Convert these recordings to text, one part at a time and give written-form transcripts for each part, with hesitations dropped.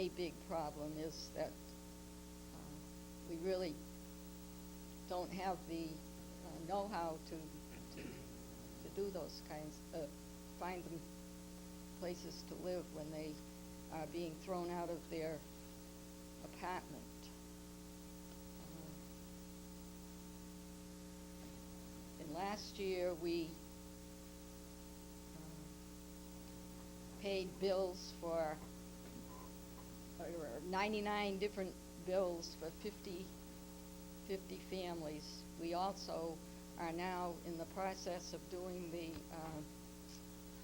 a big problem is that we really don't have the know-how to do those kinds, find them places to live when they are being thrown out of their apartment. And last year we paid bills for 99 different bills for 50 families. We also are now in the process of doing the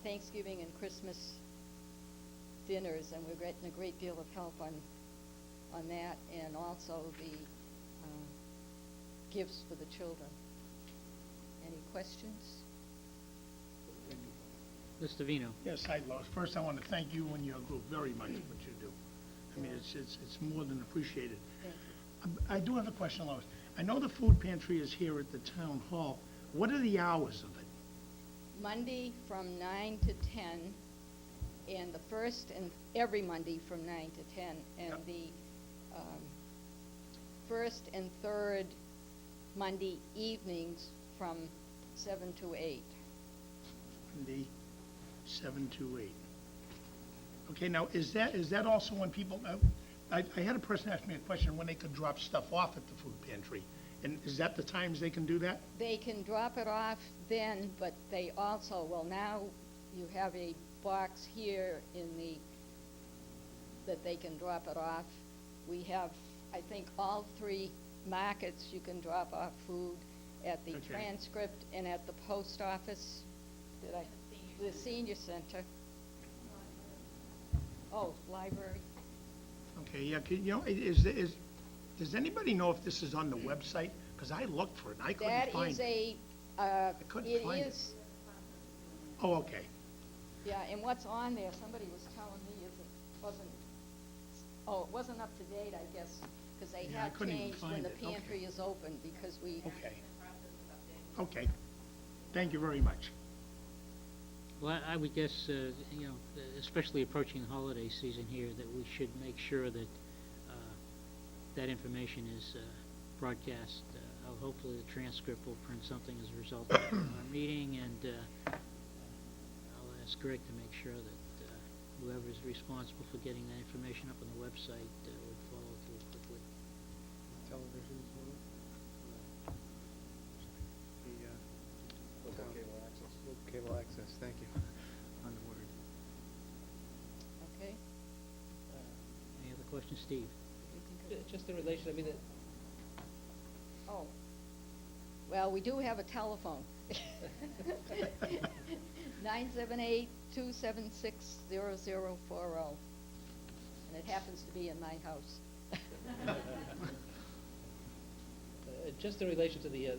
Thanksgiving and Christmas dinners, and we're getting a great deal of help on that, and also the gifts for the children. Any questions? Mr. Vino. Yes, hi, Lois. First, I want to thank you and your group very much for what you do. I mean, it's more than appreciated. Thank you. I do have a question, Lois. I know the food pantry is here at the town hall. What are the hours of it? Monday from 9 to 10, and the first and every Monday from 9 to 10, and Yep. the first and third Monday evenings from 7 to 8. Monday, 7 to 8. Okay, now, is that also when people, I had a person ask me a question when they could drop stuff off at the food pantry. And is that the times they can do that? They can drop it off then, but they also, well, now you have a box here that they can drop it off. We have, I think, all 3 markets you can drop off food, at the Okay. Transcript and at the post office. The senior center. Oh, library. Okay, yeah, does anybody know if this is on the website? Because I looked for it, and I couldn't find it. Couldn't find it. It is, Oh, okay. yeah, and what's on there, somebody was telling me it wasn't up to date, I guess, because they Yeah, I had couldn't even changed when find the it. Okay. pantry is open, because we, Okay. Okay. Thank you very much. Well, I would guess, especially approaching the holiday season here, that we should make sure that that information is broadcast. Hopefully the Transcript will print something as a result of our meeting, and I'll ask Greg to make sure that whoever is responsible for getting that information up on the website would follow through quickly. Television as well? Local cable access. Local cable access, thank you. On the word. okay? Any other questions, Steve? Just in relation, I mean, Oh, well, we do have a telephone. 978-276-0040, and it happens to be in my house. just in relation to the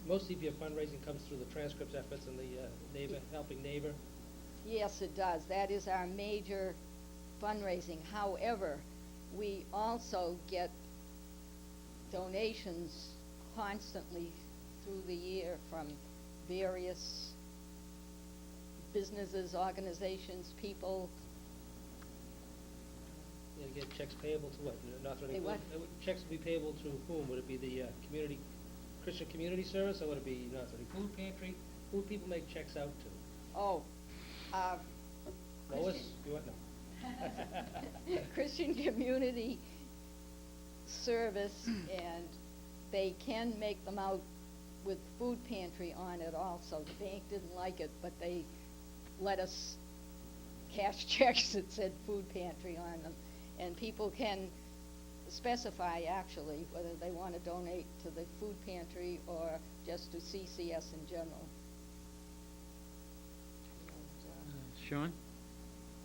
most of your fundraising comes through the Transcripts efforts and the helping neighbor. Yes, it does. That is our major fundraising. However, we also get donations constantly through the year from various businesses, organizations, people. You get checks payable to what? They what? Checks would be payable to whom? Would it be the Christian Community Service, or would it be North Reading Food Pantry? Who would people make checks out to? Oh, Lois, Christian. you want to know? Christian Community Service, and they can make them out with food pantry on it also. The bank didn't like it, but they let us cash checks that said food pantry on them. And people can specify, actually, whether they want to donate to the food pantry or just to CCS in general. And, Sean?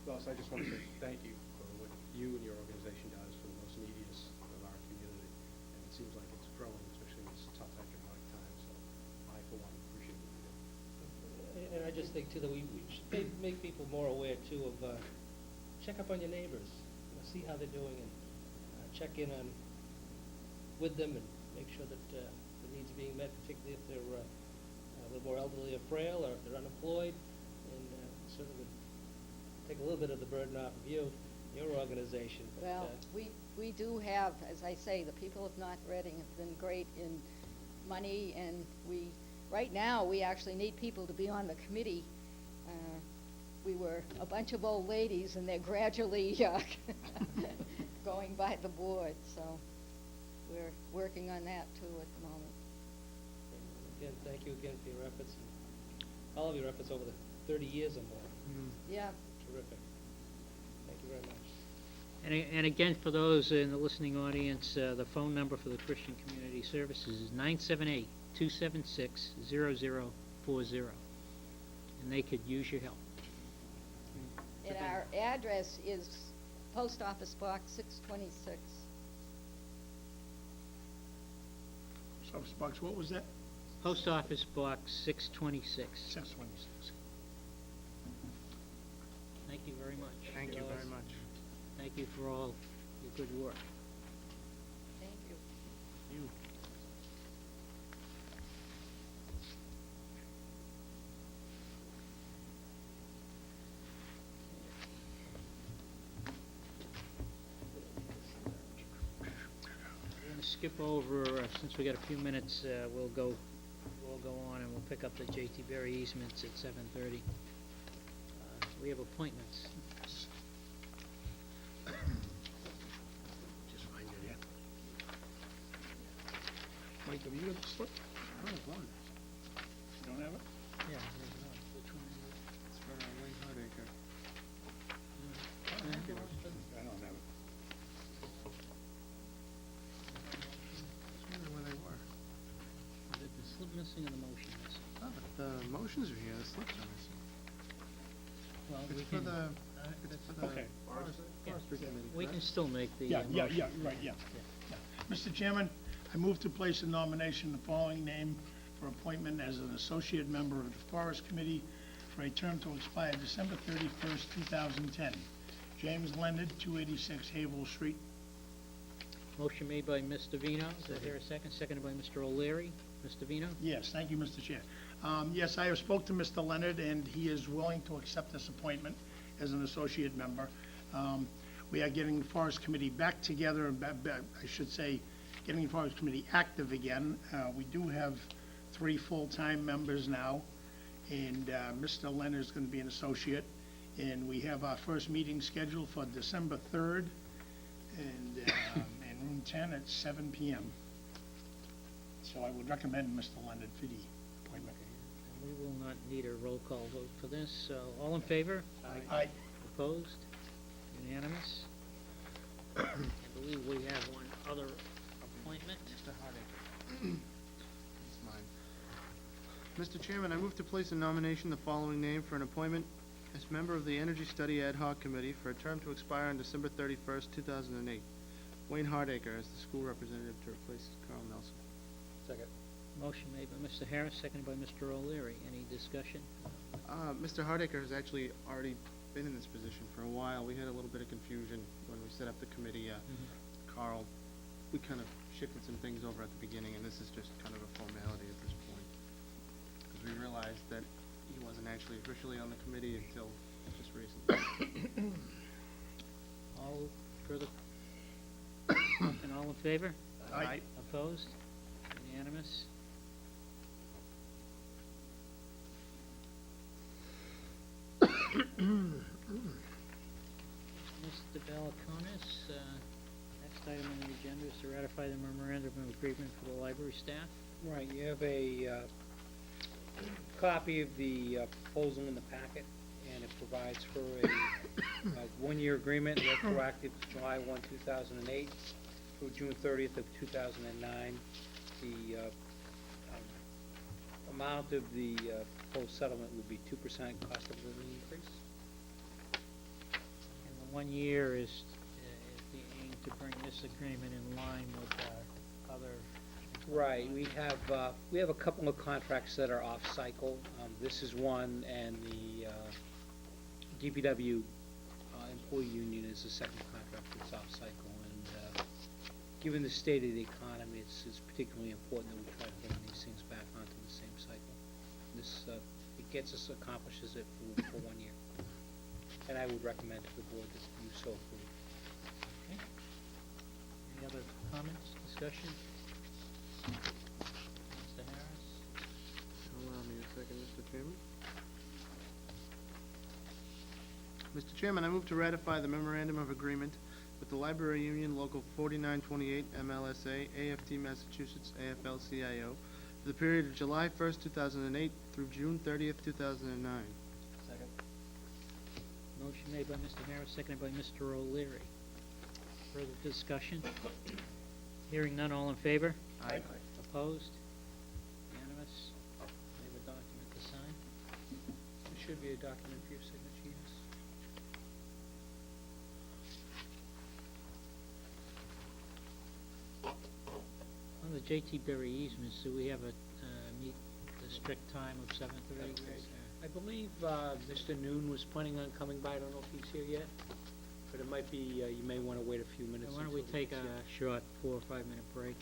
Lois, I just want to say thank you for what you and your organization does for the most neediest of our community. And it seems like it's growing, especially in this tough economic time, so I, for one, appreciate what you do. And I just think, too, that we should make people more aware, too, of check up on your neighbors, see how they're doing, and check in on with them and make sure that the needs are being met, particularly if they're a little more elderly or frail, or if they're unemployed, and certainly would take a little bit of the burden off of you your organization. But, Well, we do have, as I say, the people of North Reading have been great in money, and right now, we actually need people to be on the committee. We were a bunch of old ladies, and they're gradually going by the board, so we're working on that too at the moment. Again, thank you again for your efforts, and all of your efforts over the 30 years or more. Yeah, Terrific. Thank you very much. And again, for those in the listening audience, the phone number for the Christian Community Services is 978-276-0040. And they could use your help. and our address is Post Office Box 626. Office Box, what was that? Post Office Box 626. 626. Thank you very much. Thank you very much. Thank you for all your good work. Thank you. You. We're going to skip over, since we got a few minutes, we'll go on and we'll pick up the J.T. Berry easements at 7:30. We have appointments. Just find it here. Mike, have you got the slip? I don't have one. You don't have it? Yeah. It's for Wayne Hardacre. I don't have it. I was wondering where they were. The slip missing and the motion missing. Oh, but the motions are here, the slips are missing. Well, It's we for can, the, it's for the Okay. forestry committee, we can correct? still make the Yeah, motion. right, yeah. Mr. Chairman, I move to place in nomination the following name for appointment as an associate member of the Forest Committee for a term to expire December 31st, 2010. James Leonard, 286 Havel Street. Motion made by Mr. Vino. Is there a second? Seconded by Mr. O'Leary. Mr. Vino? Yes, thank you, Mr. Chair. Yes, I have spoke to Mr. Leonard, and he is willing to accept this appointment as an associate member. We are getting the Forest Committee back together, I should say, getting the Forest Committee active again. We do have 3 full-time members now, and Mr. Leonard is going to be an associate. And we have our first meeting scheduled for December 3rd, and in room 10 at 7 p.m. So I would recommend Mr. Leonard for the appointment. And we will not need a roll call vote for this, so all in favor? Aye. Opposed? Unanimous? I believe we have one other appointment. Mr. Hardacre. It's mine. Mr. Chairman, I move to place in nomination the following name for an appointment as member of the Energy Study Ad Hoc Committee for a term to expire on December 31st, 2008. Wayne Hardacre as the school representative to replace Carl Nelson. Second. Motion made by Mr. Harris, seconded by Mr. O'Leary. Any discussion? Mr. Hardacre has actually already been in this position for a while. We had a little bit of confusion when we set up the committee. Carl, we kind of shifted some things over at the beginning, and this is just kind of a formality at this point. Because we realized that he wasn't actually officially on the committee until just recently. All further? And all in favor? Aye. Opposed? Unanimous? Mr. Balakonis, next item on the agenda is to ratify the memorandum of agreement for the library staff. Right, you have a copy of the proposal in the packet, and it provides for a one-year agreement retroactive to July 1, 2008 through June 30th of 2009. The amount of the proposed settlement would be 2% cost of living increase. And the 1 year is the aim to bring this agreement in line with other. Right, we have a couple of contracts that are off-cycle. This is one, and the DPW employee union is the second contract that's off-cycle. And given the state of the economy, it's particularly important that we try to bring these things back onto the same cycle. This, it accomplishes it for 1 year. and I would recommend to the board that you so approve. Okay. Any other comments, discussion? Mr. Harris? Allow me a second, Mr. Chairman. Mr. Chairman, I move to ratify the memorandum of agreement with the Library Union Local 4928 MLSA, AFT Massachusetts, AFL-CIO, for the period of July 1st, 2008 through June 30th, 2009. Second. Motion made by Mr. Harris, seconded by Mr. O'Leary. Further discussion? Hearing none, all in favor? Aye. Opposed? Unanimous? We have a document to sign. There should be a document for your signature, yes. On the J.T. Berry easements, do we have a, meet the strict time of 7:30? I believe Mr. Noon was planning on coming by, I don't know if he's here yet, but it might be, you may want to wait a few minutes. Why don't we until he take gets a here. short 4 or 5 minute break?